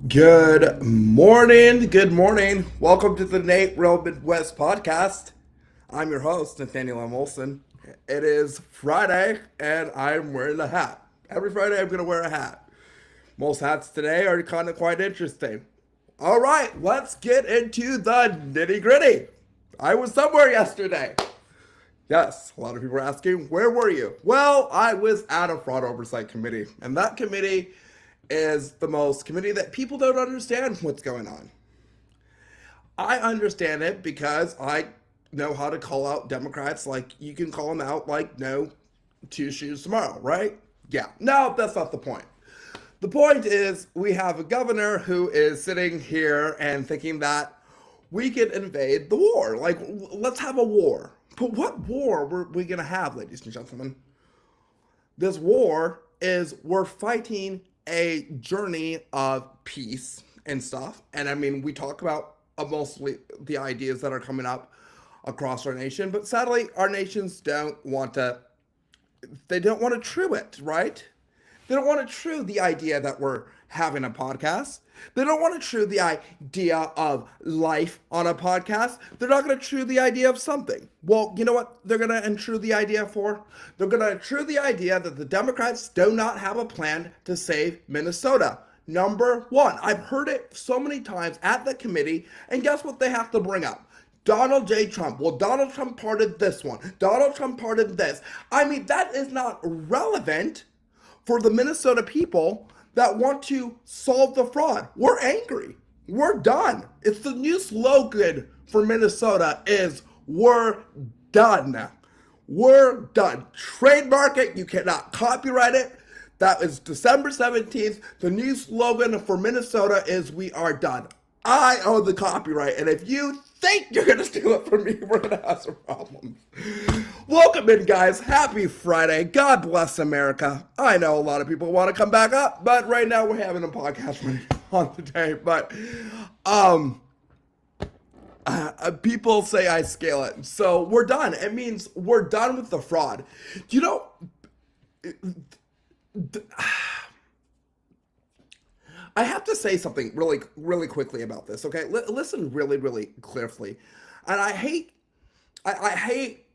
Good morning. Good morning. Welcome to the Nate Real Midwest podcast. I'm your host, Nathaniel M. Olson. It is Friday, and I'm wearing a hat. Every Friday, I'm going to wear a hat. Most hats today are kind of quite interesting. All right, let's get into the nitty gritty. I was somewhere yesterday. Yes, a lot of people are asking, where were you? Well, I was at a fraud oversight committee, and that committee is the most committee that people don't understand what's going on. I understand it because I know how to call out Democrats like you can call them out like no two shoes tomorrow, right? Yeah, no, that's not the point. The point is we have a governor who is sitting here and thinking that we could invade the war. Like, let's have a war. But what war were we going to have, ladies and gentlemen? This war is we're fighting a journey of peace and stuff. And I mean, we talk about mostly the ideas that are coming up across our nation, but sadly, our nations don't want to, they don't want to true it, right? They don't want to true the idea that we're having a podcast. They don't want to true the idea of life on a podcast. They're not going to true the idea of something. Well, you know what they're going to untrue the idea for? They're going to true the idea that the Democrats do not have a plan to save Minnesota. Number one, I've heard it so many times at the committee, and guess what they have to bring up? Donald J. Trump. Well, Donald Trump parted this one. Donald Trump parted this. I mean, that is not relevant for the Minnesota people that want to solve the fraud. We're angry. We're done. It's the new slogan for Minnesota is we're done. We're done. Trademark it. You cannot copyright it. That is December 17th. The new slogan for Minnesota is we are done. I own the copyright, and if you think you're going to steal it from me, we're going to have some problems. Welcome in, guys. Happy Friday. God bless America. I know a lot of people want to come back up, but right now we're having a podcast on today. But people say I scale it. So we're done. It means we're done with the fraud. You know, I have to say something really, really quickly about this. Okay, listen really, really carefully. And I hate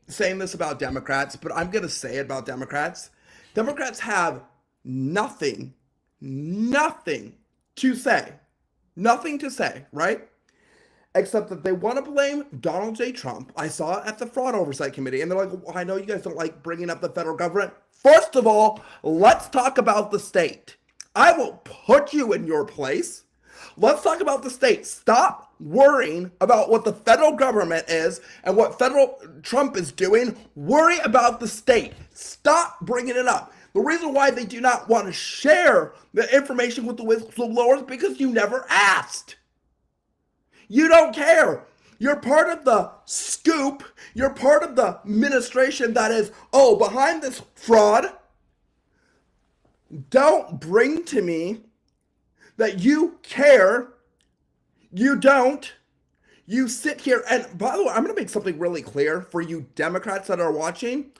saying this about Democrats, but I'm gonna say it about Democrats. Democrats have nothing, nothing to say, nothing to say, right? Except that they want to blame Donald J. Trump. I saw it at the Fraud Oversight Committee, and they're like, well, I know you guys don't like bringing up the federal government. First of all, let's talk about the state. I will put you in your place. Let's talk about the state. Stop worrying about what the federal government is and what federal Trump is doing. Worry about the state. Stop bringing it up. The reason why they do not want to share the information with the whistleblowers is because you never asked. You don't care. You're part of the scoop. You're part of the administration that is, oh, behind this fraud. Don't bring to me that you care. You don't. You sit here. And by the way, I'm going to make something really clear for you Democrats that are watching.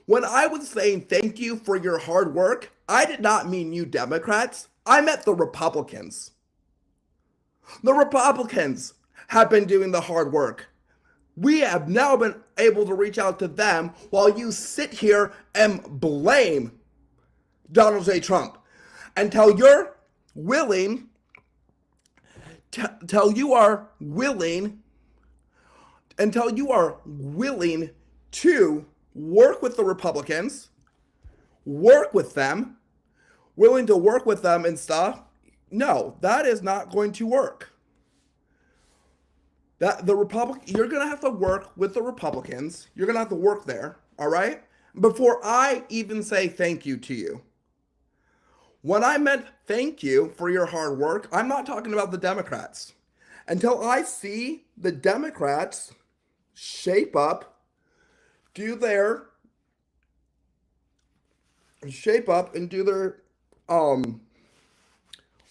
When I was saying thank you for your hard work, I did not mean you Democrats. I meant the Republicans. The Republicans have been doing the hard work. We have now been able to reach out to them while you sit here and blame Donald J. Trump until you're willing, until you are willing to work with the Republicans, work with them, willing to work with them and stuff. No, that is not going to work. You're gonna have to work with the Republicans. You're gonna have to work there, all right? Before I even say thank you to you. When I meant thank you for your hard work, I'm not talking about the Democrats. Until I see the Democrats shape up, and do their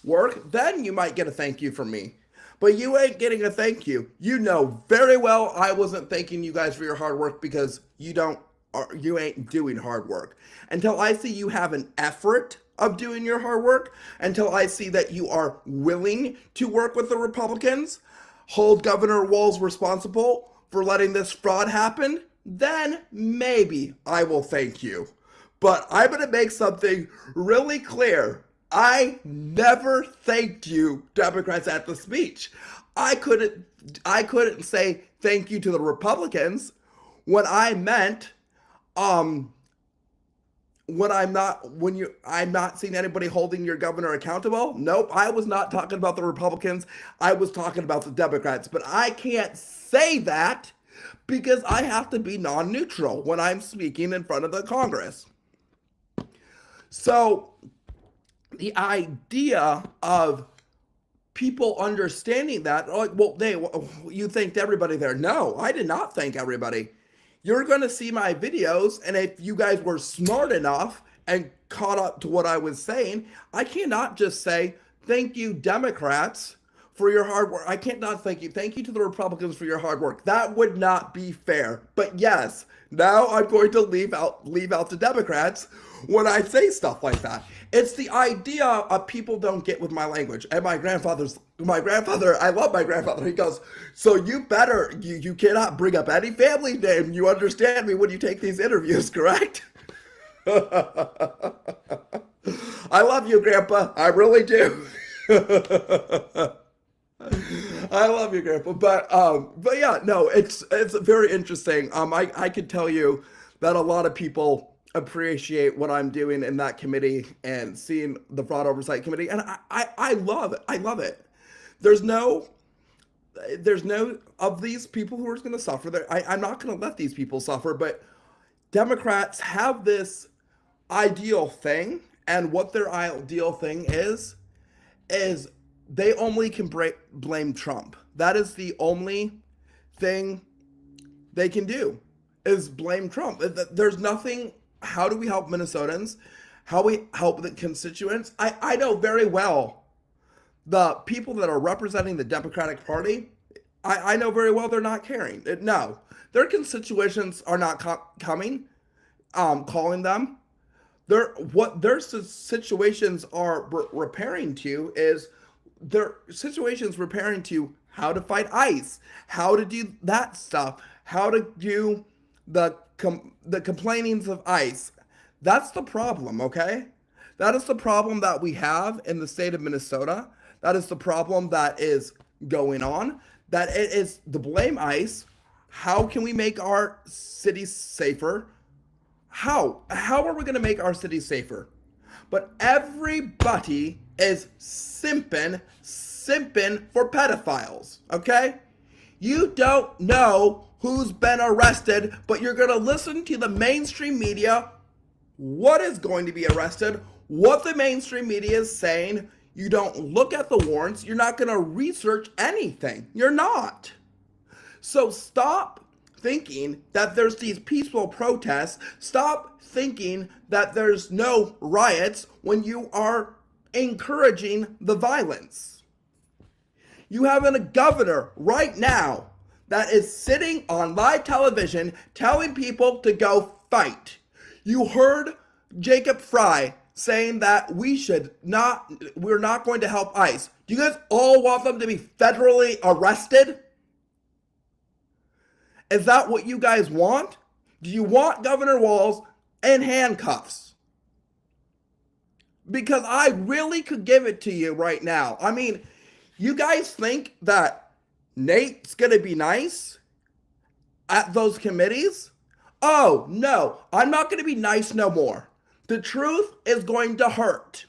work, then you might get a thank you from me. But you ain't getting a thank you. You know very well I wasn't thanking you guys for your hard work because you ain't doing hard work. Until I see you have an effort of doing your hard work, until I see that you are willing to work with the Republicans, hold Governor Walz responsible for letting this fraud happen, then maybe I will thank you. But I'm going to make something really clear. I never thanked you, Democrats, at the speech. I couldn't say thank you to the Republicans when I meant I'm not seeing anybody holding your governor accountable. Nope, I was not talking about the Republicans. I was talking about the Democrats. But I can't say that because I have to be non-neutral when I'm speaking in front of the Congress. So the idea of people understanding that, like, well, you thanked everybody there. No, I did not thank everybody. You're going to see my videos, and if you guys were smart enough and caught up to what I was saying, I cannot just say, thank you, Democrats, for your hard work. I can't not thank you. Thank you to the Republicans for your hard work. That would not be fair. But yes, now I'm going to leave out the Democrats when I say stuff like that. It's the idea of people don't get with my language. And my grandfather, I love my grandfather. He goes, so you cannot bring up any family name. You understand me when you take these interviews, correct? I love you, Grandpa. I really do. I love you, Grandpa. But yeah, no, it's very interesting. I could tell you that a lot of people appreciate what I'm doing in that committee and seeing the fraud oversight committee, and I love it. I love it. There's no of these people who are going to suffer. I'm not going to let these people suffer, but Democrats have this ideal thing, and what their ideal thing is they only can blame Trump. That is the only thing they can do, is blame Trump. There's nothing. How do we help Minnesotans? How we help the constituents? I know very well the people that are representing the Democratic Party. I know very well they're not caring. No, their constituents are not calling them. What their situations are repairing to is their situations repairing to how to fight ICE, how to do that stuff, how to do the complainings of ICE. That's the problem, okay? That is the problem that we have in the state of Minnesota. That is the problem that is going on. That it is to blame ICE. How can we make our cities safer? How are we going to make our cities safer? But everybody is simping for pedophiles, okay? You don't know who's been arrested, but you're going to listen to the mainstream media, what is going to be arrested, what the mainstream media is saying. You don't look at the warrants. You're not going to research anything. You're not. So stop thinking that there's these peaceful protests. Stop thinking that there's no riots when you are encouraging the violence. You have a governor right now that is sitting on live television telling people to go fight. You heard Jacob Frey saying that we're not going to help ICE. Do you guys all want them to be federally arrested? Is that what you guys want? Do you want Governor Walz in handcuffs? Because I really could give it to you right now. I mean, you guys think that Nate's going to be nice at those committees? Oh, no, I'm not going to be nice no more. The truth is going to hurt.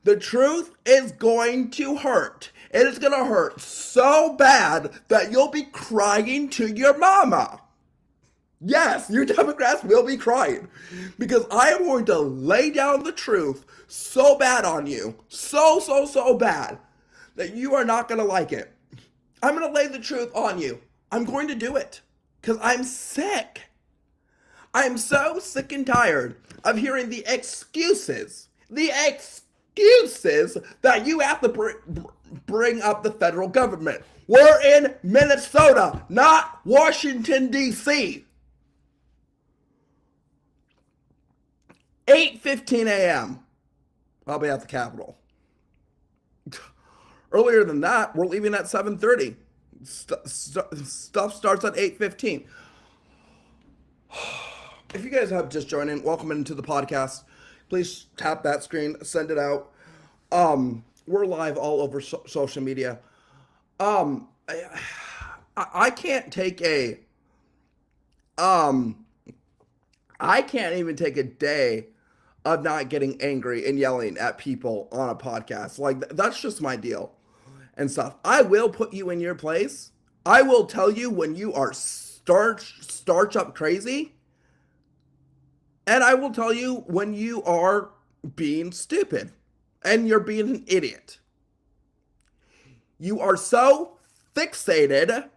The truth is going to hurt. It is going to hurt so bad that you'll be crying to your mama. Yes, you Democrats will be crying, because I am going to lay down the truth so bad on you, so bad, that you are not going to like it. I'm going to lay the truth on you. I'm going to do it because I'm sick. I'm so sick and tired of hearing the excuses that you have to bring up the federal government. We're in Minnesota, not Washington, D.C. 8:15 a.m. I'll be at the Capitol. Earlier than that, we're leaving at 7:30. Stuff starts at 8:15. If you guys have just joined in, welcome into the podcast. Please tap that screen, send it out. We're live all over social media. I can't take I can't even take a day of not getting angry and yelling at people on a podcast. Like, that's just my deal and stuff. I will put you in your place. I will tell you when you are starch up crazy. And I will tell you when you are being stupid and you're being an idiot. You are so fixated.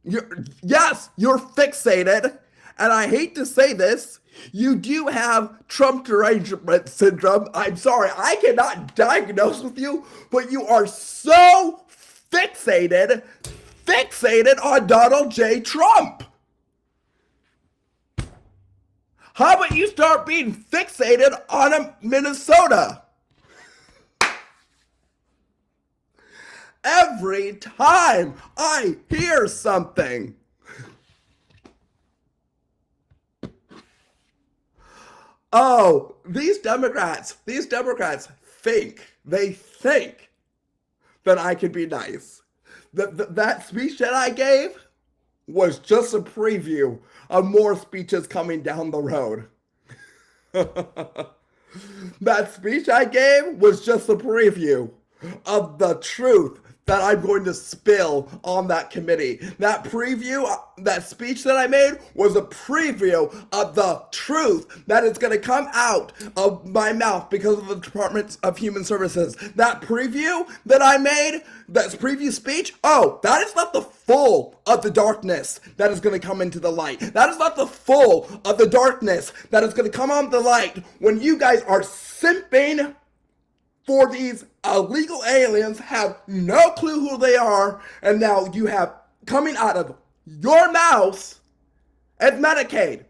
You're fixated. And I hate to say this, you do have Trump derangement syndrome. I'm sorry, I cannot diagnose with you, but you are so fixated on Donald J. Trump. How about you start being fixated on Minnesota? Every time I hear something, oh, these Democrats think that I can be nice. That speech that I gave was just a preview of more speeches coming down the road. That speech I gave was just a preview of the truth that I'm going to spill on that committee. That speech that I made was a preview of the truth that is going to come out of my mouth because of the Department of Human Services. That preview that I made, that preview speech, that is not the full of the darkness that is going to come into the light. That is not the full of the darkness that is going to come on the light when you guys are simping for these illegal aliens, have no clue who they are, and now you have coming out of your mouth as Medicaid.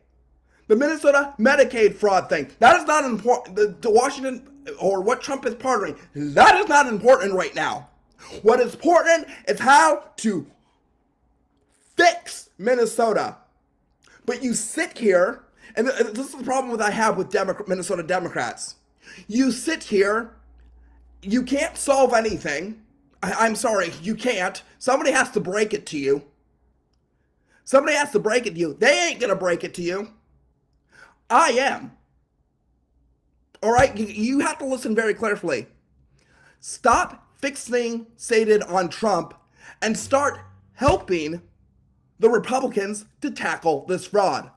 The Minnesota Medicaid fraud thing. That is not important. The Washington, or what Trump is pardoning, that is not important right now. What is important is how to fix Minnesota. But you sit here, and this is the problem that I have with Minnesota Democrats. You sit here, you can't solve anything. I'm sorry, you can't. Somebody has to break it to you. Somebody has to break it to you. They ain't gonna break it to you. I am. All right, you have to listen very carefully. Stop fixated on Trump and start helping the Republicans to tackle this fraud.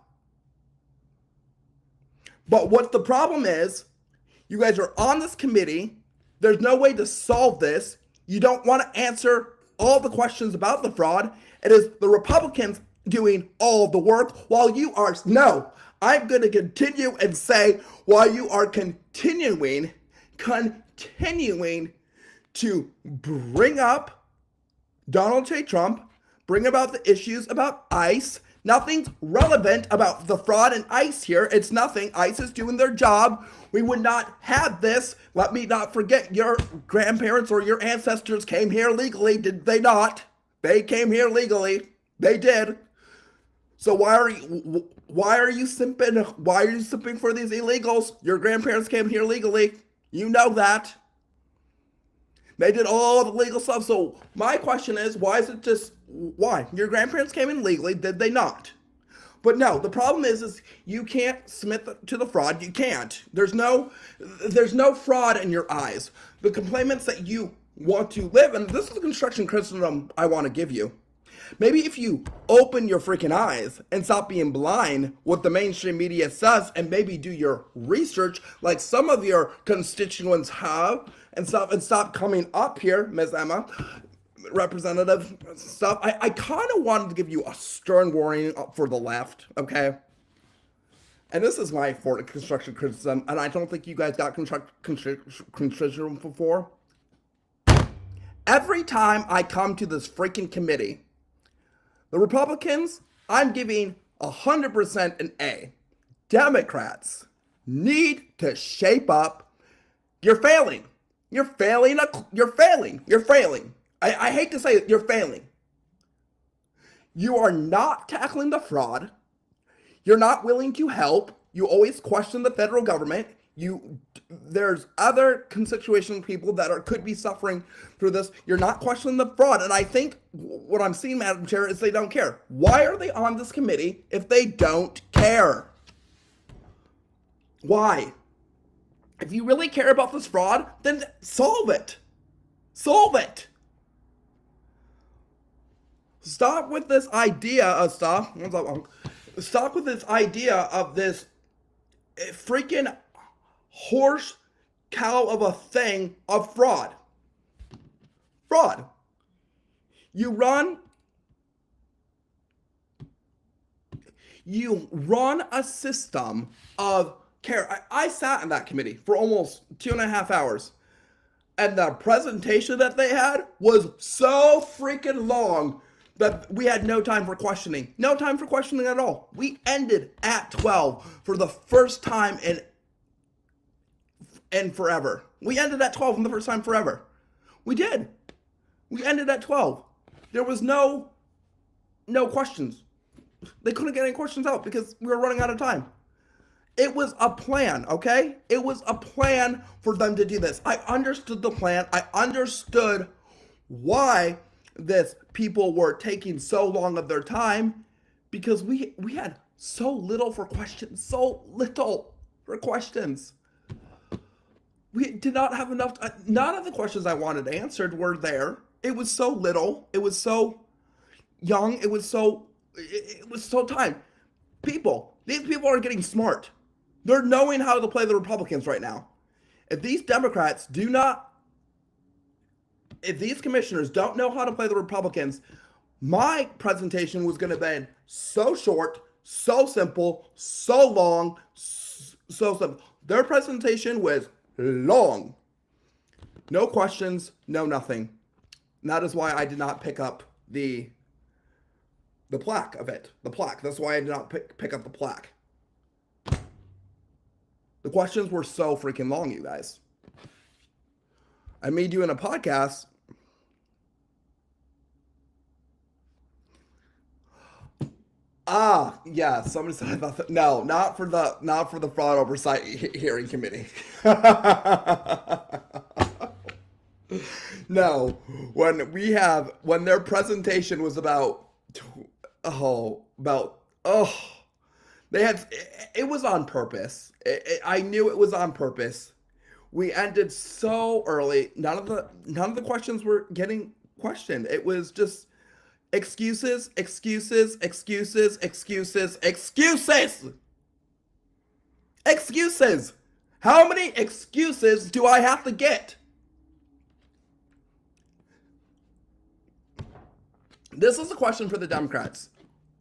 But what the problem is, you guys are on this committee. There's no way to solve this. You don't want to answer all the questions about the fraud. It is the Republicans doing all the work while you are, no, I'm going to continue and say while you are continuing to bring up Donald J. Trump, bring about the issues about ICE. Nothing's relevant about the fraud in ICE here. It's nothing. ICE is doing their job. We would not have this. Let me not forget your grandparents or your ancestors came here legally, did they not? They came here legally. They did. So why are you simping? Why are you simping for these illegals? Your grandparents came here legally. You know that. They did all the legal stuff. So my question is, why? Your grandparents came in legally, did they not? But no, the problem is you can't submit to the fraud. You can't. There's no fraud in your eyes. The complaints that you want to live, and this is the construction criticism I want to give you. Maybe if you open your freaking eyes and stop being blind what the mainstream media says and maybe do your research like some of your constituents have and stop coming up here, Ms. Emma, Representative stuff. I kind of wanted to give you a stern warning for the left, okay? And this is my for construction criticism, and I don't think you guys got criticism before. Every time I come to this freaking committee, the Republicans, I'm giving 100% an A. Democrats need to shape up, You're failing. You're failing. You're failing. You're failing. I hate to say it, you're failing. You are not tackling the fraud. You're not willing to help. You always question the federal government. There's other constitutional people that could be suffering through this. You're not questioning the fraud. And I think what I'm seeing, Madam Chair, is they don't care. Why are they on this committee if they don't care? Why? If you really care about this fraud, then solve it. Solve it. Stop with this idea of Stop with this idea of this freaking horse cow of a thing of fraud. Fraud. You run a system of care. I sat in that committee for almost 2.5 hours. And the presentation that they had was so freaking long that we had no time for questioning. No time for questioning at all. We ended at 12 for the first time in forever. We ended at 12 for the first time forever. We did. We ended at 12. There was no questions. They couldn't get any questions out because we were running out of time. It was a plan, okay? It was a plan for them to do this. I understood the plan. I understood why this people were taking so long of their time, because we had so little for questions. So little for questions. We did not have enough. None of the questions I wanted answered were there. It was so little. It was so young. It was so time. These people are getting smart. They're knowing how to play the Republicans right now. If these commissioners don't know how to play the Republicans, my presentation was going to be so short, so simple, so long, so simple. Their presentation was long. No questions, no nothing. And that is why I did not pick up the plaque of it. The plaque. That's why I did not pick up the plaque. The questions were so freaking long, you guys. And me doing a podcast, yeah, somebody said about that. No, not for the fraud oversight hearing committee. No, when their presentation was it was on purpose. I knew it was on purpose. We ended so early. None of the questions were getting questioned. It was just excuses, excuses, excuses, excuses, excuses. Excuses. How many excuses do I have to get? This is a question for the Democrats.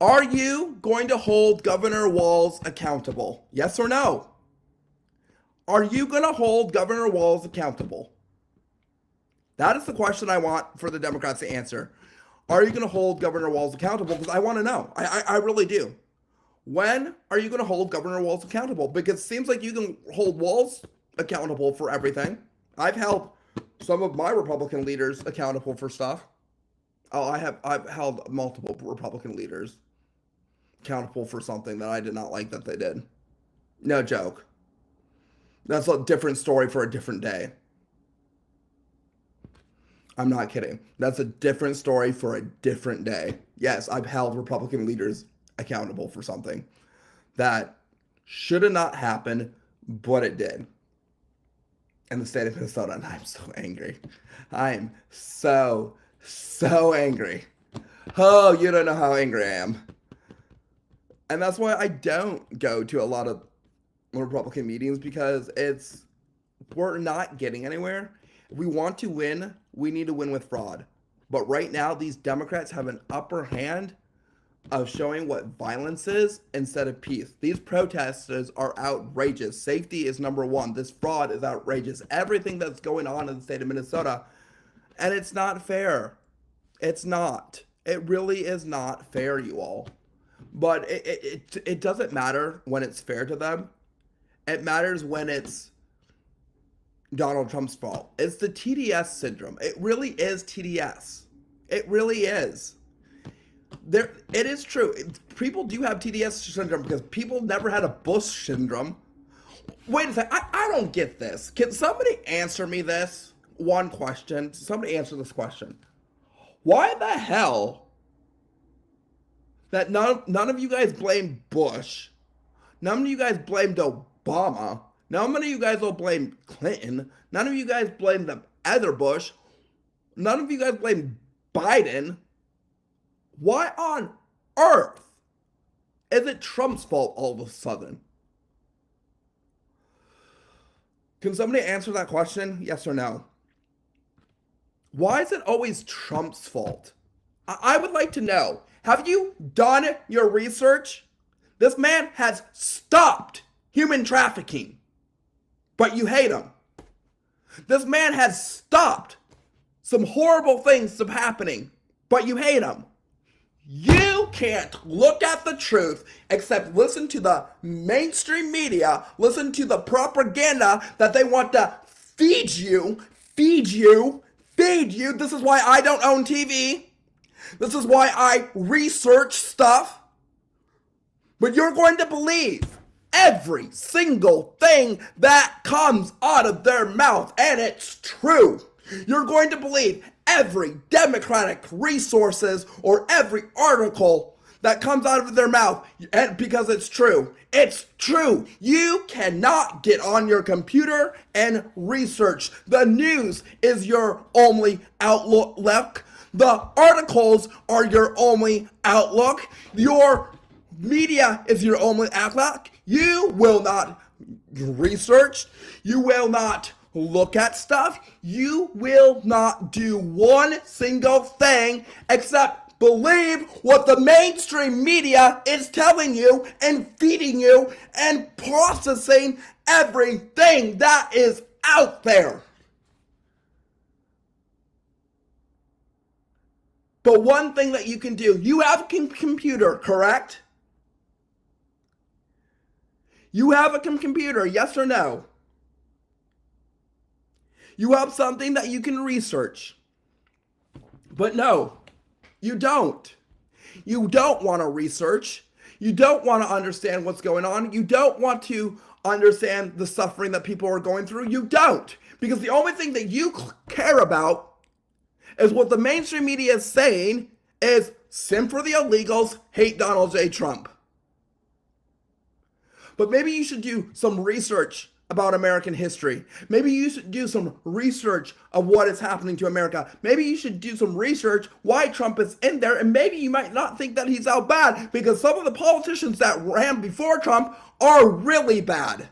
Are you going to hold Governor Walz accountable? Yes or no? Are you going to hold Governor Walz accountable? That is the question I want for the Democrats to answer. Are you going to hold Governor Walz accountable? Because I want to know. I really do. When are you going to hold Governor Walz accountable? Because it seems like you can hold Walz accountable for everything. I've held some of my Republican leaders accountable for stuff. I've held multiple Republican leaders accountable for something that I did not like that they did. No joke. That's a different story for a different day. I'm not kidding. That's a different story for a different day. Yes, I've held Republican leaders accountable for something that should have not happened, but it did. In the state of Minnesota, and I'm so angry. I'm so angry. Oh, you don't know how angry I am. And that's why I don't go to a lot of Republican meetings, because we're not getting anywhere. If we want to win, we need to win with fraud. But right now, these Democrats have an upper hand of showing what violence is instead of peace. These protesters are outrageous. Safety is number one. This fraud is outrageous. Everything that's going on in the state of Minnesota, and it's not fair. It's not. It really is not fair, you all. But it doesn't matter when it's fair to them. It matters when it's Donald Trump's fault. It's the TDS syndrome. It really is TDS. It really is. It is true. People do have TDS syndrome because people never had a Bush syndrome. Wait a second. I don't get this. Can somebody answer me this? One question. Somebody answer this question. Why the hell that none of you guys blame Bush? None of you guys blamed Obama. None of you guys will blame Clinton. None of you guys blame the other Bush. None of you guys blame Biden. Why on earth is it Trump's fault all of a sudden? Can somebody answer that question? Yes or no? Why is it always Trump's fault? I would like to know. Have you done your research? This man has stopped human trafficking, but you hate him. This man has stopped some horrible things from happening, but you hate him. You can't look at the truth except listen to the mainstream media, listen to the propaganda that they want to feed you. This is why I don't own TV. This is why I research stuff. But you're going to believe every single thing that comes out of their mouth, and it's true. You're going to believe every Democratic resources or every article that comes out of their mouth, and because it's true. It's true. You cannot get on your computer and research. The news is your only outlook. The articles are your only outlook. Your media is your only outlook. You will not research. You will not look at stuff. You will not do one single thing except believe what the mainstream media is telling you and feeding you and processing everything that is out there. But one thing that you can do, you have a computer, correct? You have a computer, yes or no? You have something that you can research. But no, you don't. You don't want to research. You don't want to understand what's going on. You don't want to understand the suffering that people are going through. You don't. Because the only thing that you care about is what the mainstream media is saying is sim for the illegals, hate Donald J. Trump. But maybe you should do some research about American history. Maybe you should do some research of what is happening to America. Maybe you should do some research why Trump is in there, and maybe you might not think that he's out bad because some of the politicians that ran before Trump are really bad.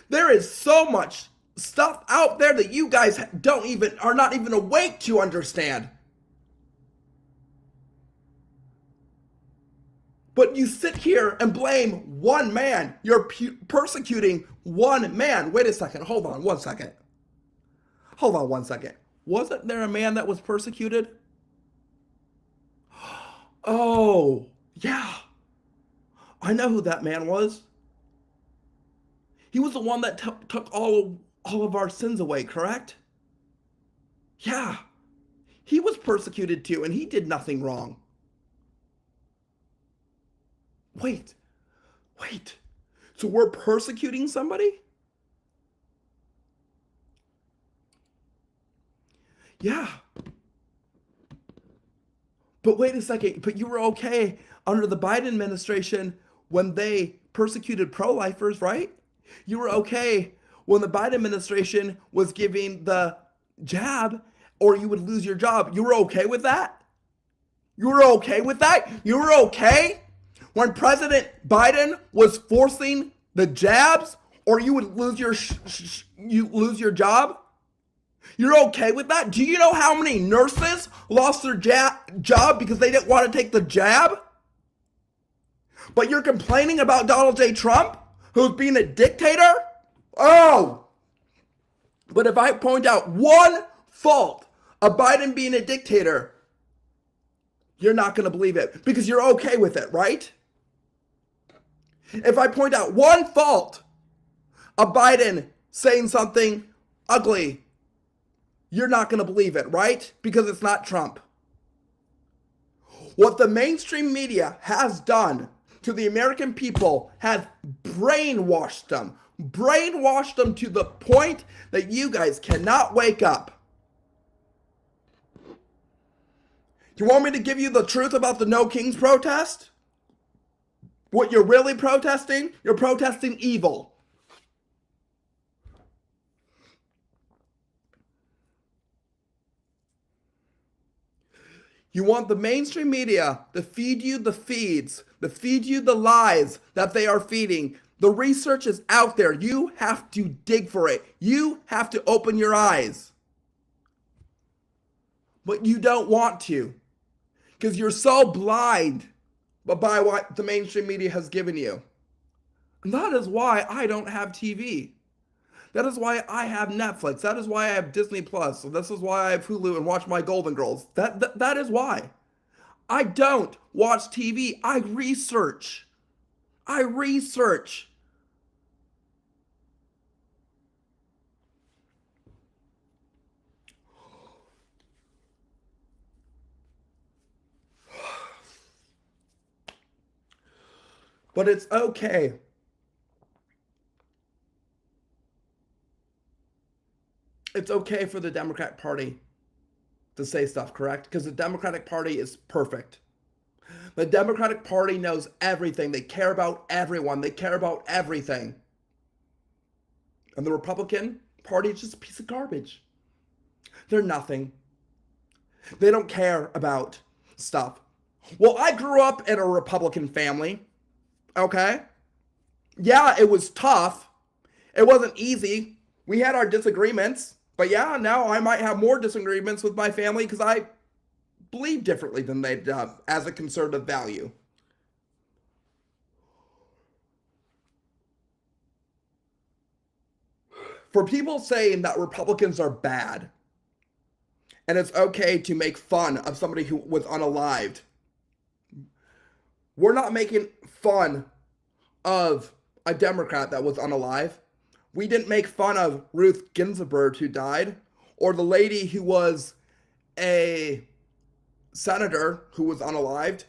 There is so much stuff out there that you guys are not even awake to understand. But you sit here and blame one man. You're persecuting one man. Wait a second. Hold on one second. Wasn't there a man that was persecuted? Oh, yeah. I know who that man was. He was the one that took all of our sins away, correct? Yeah. He was persecuted too, and he did nothing wrong. Wait. So we're persecuting somebody? Yeah. But wait a second. But you were okay under the Biden administration when they persecuted pro-lifers, right? You were okay when the Biden administration was giving the jab or you would lose your job. You were okay with that? You were okay when President Biden was forcing the jabs, or you would lose your job? You're okay with that? Do you know how many nurses lost their job because they didn't want to take the jab? But you're complaining about Donald J. Trump, who's being a dictator? Oh! But if I point out one fault of Biden being a dictator, you're not going to believe it because you're okay with it, right? If I point out one fault of Biden saying something ugly, you're not going to believe it, right? Because it's not Trump. What the mainstream media has done to the American people has brainwashed them. Brainwashed them to the point that you guys cannot wake up. You want me to give you the truth about the No Kings protest? What you're really protesting? You're protesting evil. You want the mainstream media to feed you the feeds, to feed you the lies that they are feeding. The research is out there. You have to dig for it. You have to open your eyes. But you don't want to, because you're so blind by what the mainstream media has given you. And that is why I don't have TV. That is why I have Netflix. That is why I have Disney Plus. So this is why I have Hulu and watch my Golden Girls. That is why. I don't watch TV. I research. I research. But it's okay. It's okay for the Democratic Party to say stuff, correct? Because the Democratic Party is perfect. The Democratic Party knows everything. They care about everyone. They care about everything. And the Republican Party is just a piece of garbage. They're nothing. They don't care about stuff. Well, I grew up in a Republican family, okay? Yeah, it was tough. It wasn't easy. We had our disagreements. But yeah, now I might have more disagreements with my family because I believe differently than they do as a conservative value. For people saying that Republicans are bad and it's okay to make fun of somebody who was unalived, we're not making fun of a Democrat that was unalive. We didn't make fun of Ruth Ginsburg, who died, or the lady who was a senator who was unalived.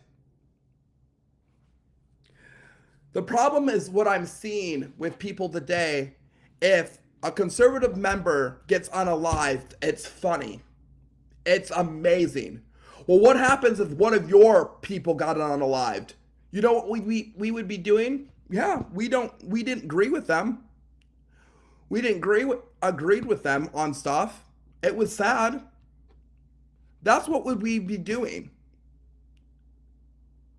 The problem is what I'm seeing with people today. If a conservative member gets unalived, it's funny. It's amazing. Well, what happens if one of your people got unalived? You know what we would be doing? Yeah, we didn't agree with them. We didn't agreed with them on stuff. It was sad. That's what would we be doing.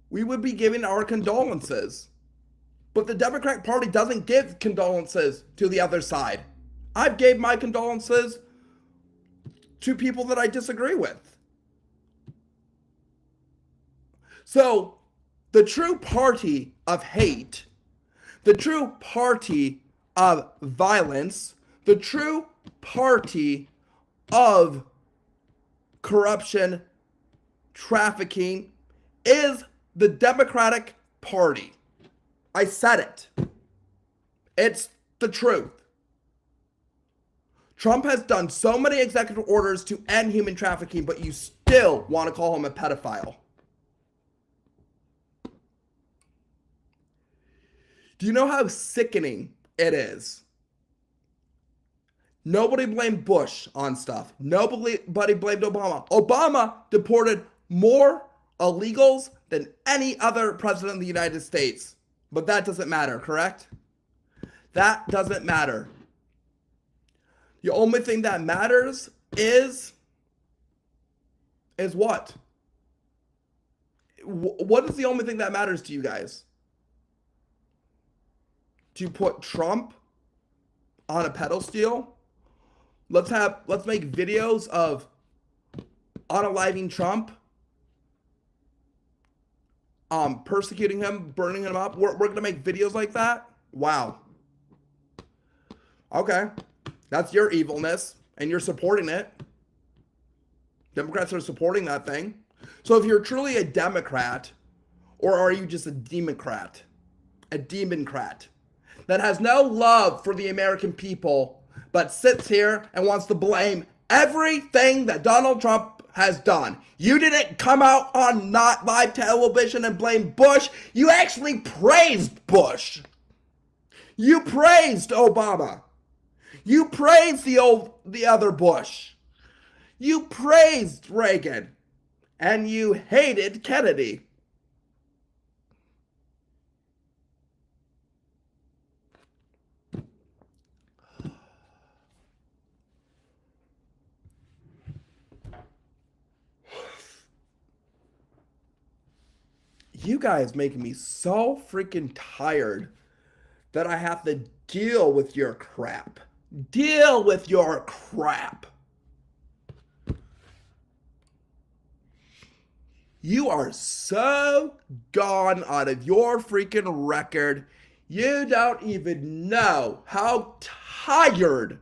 We would be giving our condolences. But the Democratic Party doesn't give condolences to the other side. I've gave my condolences to people that I disagree with. So, the true party of hate, the true party of violence, the true party of corruption, trafficking, is the Democratic Party. I said it. It's the truth. Trump has done so many executive orders to end human trafficking, but you still want to call him a pedophile. Do you know how sickening it is? Nobody blamed Bush on stuff. Nobody blamed Obama. Obama deported more illegals than any other president of the United States. But that doesn't matter, correct? That doesn't matter. The only thing that matters is what? What is the only thing that matters to you guys? To put Trump on a pedestal? Let's make videos of unaliving Trump, persecuting him, burning him up. We're gonna make videos like that? Wow. Okay. That's your evilness, and you're supporting it. Democrats are supporting that thing. So if you're truly a Democrat, or are you just a Democrat? A Demoncrat? that has no love for the American people, but sits here and wants to blame everything that Donald Trump has done. You didn't come out on not live television and blame Bush. You actually praised Bush. You praised Obama. You praised the other Bush. You praised Reagan. And you hated Kennedy. You guys making me so freaking tired that I have to deal with your crap. Deal with your crap. You are so gone out of your freaking record. You don't even know how tired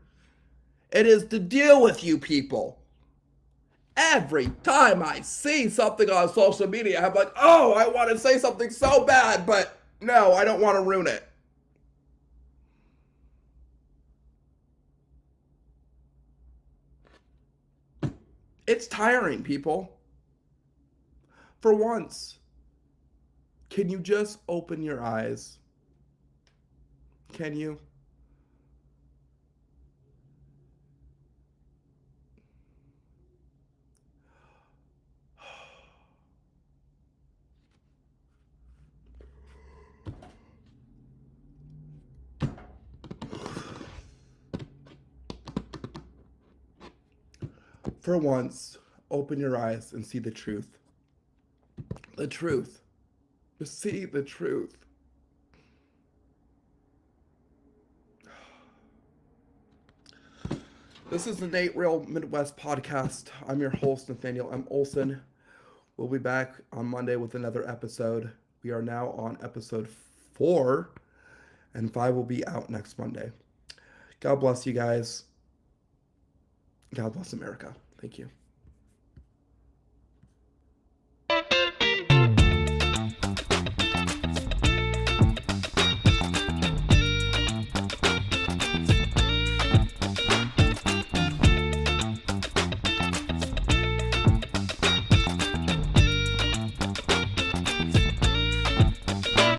it is to deal with you people. Every time I see something on social media, I'm like, oh, I want to say something so bad, but no, I don't want to ruin it. It's tiring, people. For once, can you just open your eyes? Can you? For once, open your eyes and see the truth. The truth. Just see the truth. This is the Nate Real Midwest podcast. I'm your host, Nathaniel M. Olson. We'll be back on Monday with another episode. We are now on episode 4, and 5 will be out next Monday. God bless you guys. God bless America. Thank you.